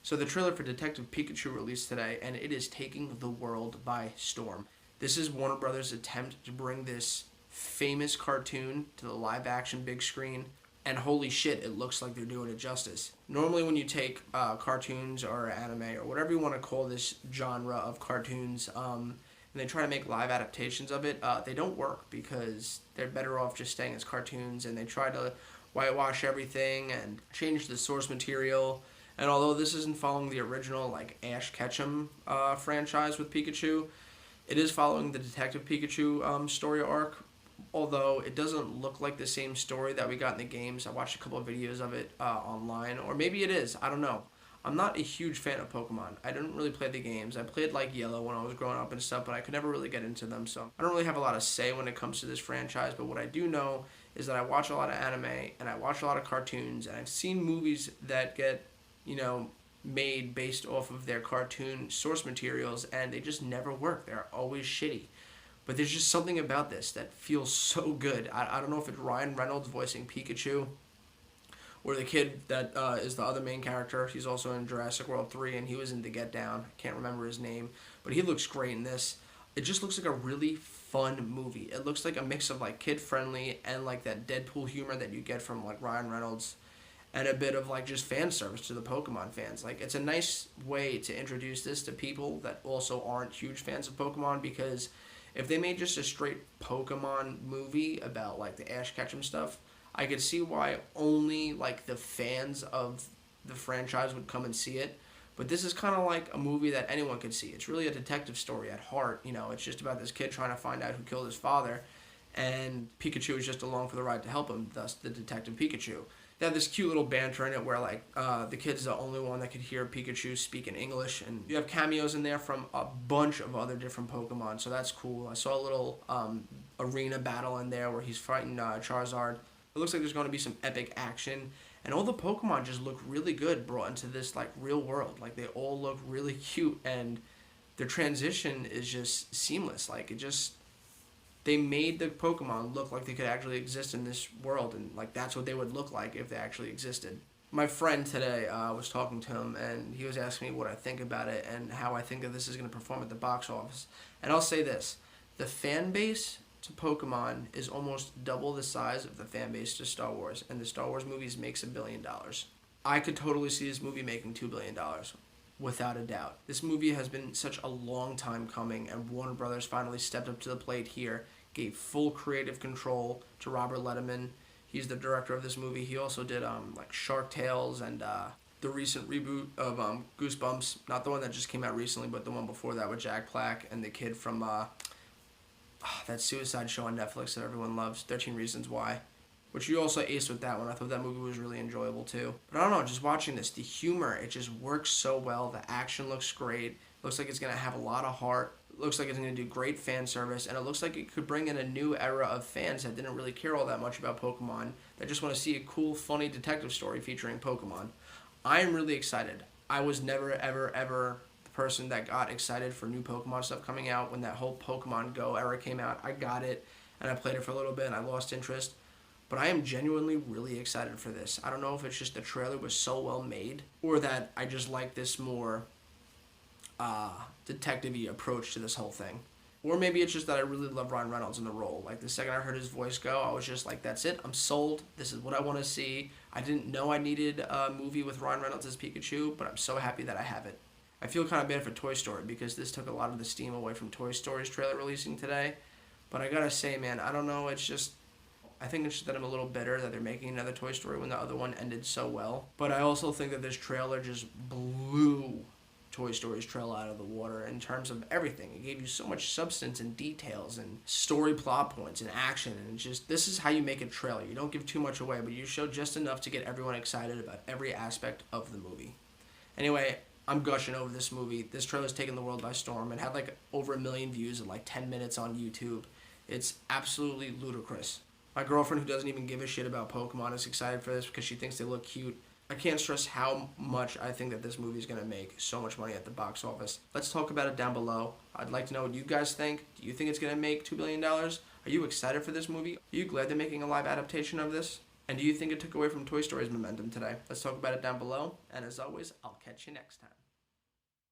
So the trailer for Detective Pikachu released today, and it is taking the world by storm. This is Warner Brothers' attempt to bring this famous cartoon to the live-action big screen, and holy shit, it looks like they're doing it justice. Normally when you take cartoons or anime or whatever you want to call this genre of cartoons, and they try to make live adaptations of it, they don't work because they're better off just staying as cartoons, and they try to whitewash everything and change the source material. And although this isn't following the original like Ash Ketchum franchise with Pikachu, it is following the Detective Pikachu story arc. Although it doesn't look like the same story that we got in the games. I watched a couple of videos of it online, or maybe it is. I don't know. I'm not a huge fan of Pokemon. I didn't really play the games. I played like Yellow when I was growing up and stuff, but I could never really get into them. So I don't really have a lot of say when it comes to this franchise. But what I do know is that I watch a lot of anime and I watch a lot of cartoons, and I've seen movies that get made based off of their cartoon source materials, and they just never work. They're always shitty. But there's just something about this that feels so good. I don't know if it's Ryan Reynolds voicing Pikachu, or the kid that is the other main character. He's also in Jurassic World 3, and he was in The Get Down. I can't remember his name, but he looks great in this. It just looks like a really fun movie. It looks like a mix of like kid-friendly and like that Deadpool humor that you get from like Ryan Reynolds, and a bit of like just fan service to the Pokemon fans. Like, it's a nice way to introduce this to people that also aren't huge fans of Pokemon, because if they made just a straight Pokemon movie about like the Ash Ketchum stuff, I could see why only like the fans of the franchise would come and see it. But this is kind of like a movie that anyone could see. It's really a detective story at heart. It's just about this kid trying to find out who killed his father, and Pikachu is just along for the ride to help him, thus the Detective Pikachu. They have this cute little banter in it where like the kid's the only one that could hear Pikachu speak in English, and you have cameos in there from a bunch of other different Pokemon, so that's cool. I saw a little arena battle in there where he's fighting Charizard. It looks like there's going to be some epic action, and all the Pokemon just look really good brought into this like real world. Like, they all look really cute, and their transition is just seamless. Like, they made the Pokemon look like they could actually exist in this world, and like that's what they would look like if they actually existed. My friend today was talking to him, and he was asking me what I think about it and how I think that this is going to perform at the box office. And I'll say this: the fan base to Pokemon is almost double the size of the fan base to Star Wars, and the Star Wars movies makes $1 billion. I could totally see this movie making $2 billion. Without a doubt. This movie has been such a long time coming, and Warner Brothers finally stepped up to the plate here, gave full creative control to Robert Letterman. He's the director of this movie. He also did like Shark Tales and the recent reboot of Goosebumps. Not the one that just came out recently, but the one before that with Jack Black and the kid from that suicide show on Netflix that everyone loves, 13 Reasons Why. Which you also aced with that one. I thought that movie was really enjoyable too. But I don't know, just watching this, the humor, it just works so well. The action looks great. Looks like it's going to have a lot of heart. It looks like it's going to do great fan service. And it looks like it could bring in a new era of fans that didn't really care all that much about Pokemon, that just want to see a cool, funny detective story featuring Pokemon. I am really excited. I was never, ever the person that got excited for new Pokemon stuff coming out. When that whole Pokemon Go era came out, I got it, and I played it for a little bit, and I lost interest. But I am genuinely really excited for this. I don't know if it's just the trailer was so well made, or that I just like this more detective-y approach to this whole thing. Or maybe it's just that I really love Ryan Reynolds in the role. Like, the second I heard his voice go, I was just like, that's it, I'm sold. This is what I want to see. I didn't know I needed a movie with Ryan Reynolds as Pikachu, but I'm so happy that I have it. I feel kind of bad for Toy Story, because this took a lot of the steam away from Toy Story's trailer releasing today. But I gotta say, man, I don't know, I think it's just that I'm a little bitter that they're making another Toy Story when the other one ended so well. But I also think that this trailer just blew Toy Story's trailer out of the water in terms of everything. It gave you so much substance and details and story plot points and action. And this is how you make a trailer. You don't give too much away, but you show just enough to get everyone excited about every aspect of the movie. Anyway, I'm gushing over this movie. This trailer's taken the world by storm. It had like over 1 million views in like 10 minutes on YouTube. It's absolutely ludicrous. My girlfriend, who doesn't even give a shit about Pokemon, is excited for this because she thinks they look cute. I can't stress how much I think that this movie is going to make so much money at the box office. Let's talk about it down below. I'd like to know what you guys think. Do you think it's going to make $2 billion? Are you excited for this movie? Are you glad they're making a live adaptation of this? And do you think it took away from Toy Story's momentum today? Let's talk about it down below. And as always, I'll catch you next time.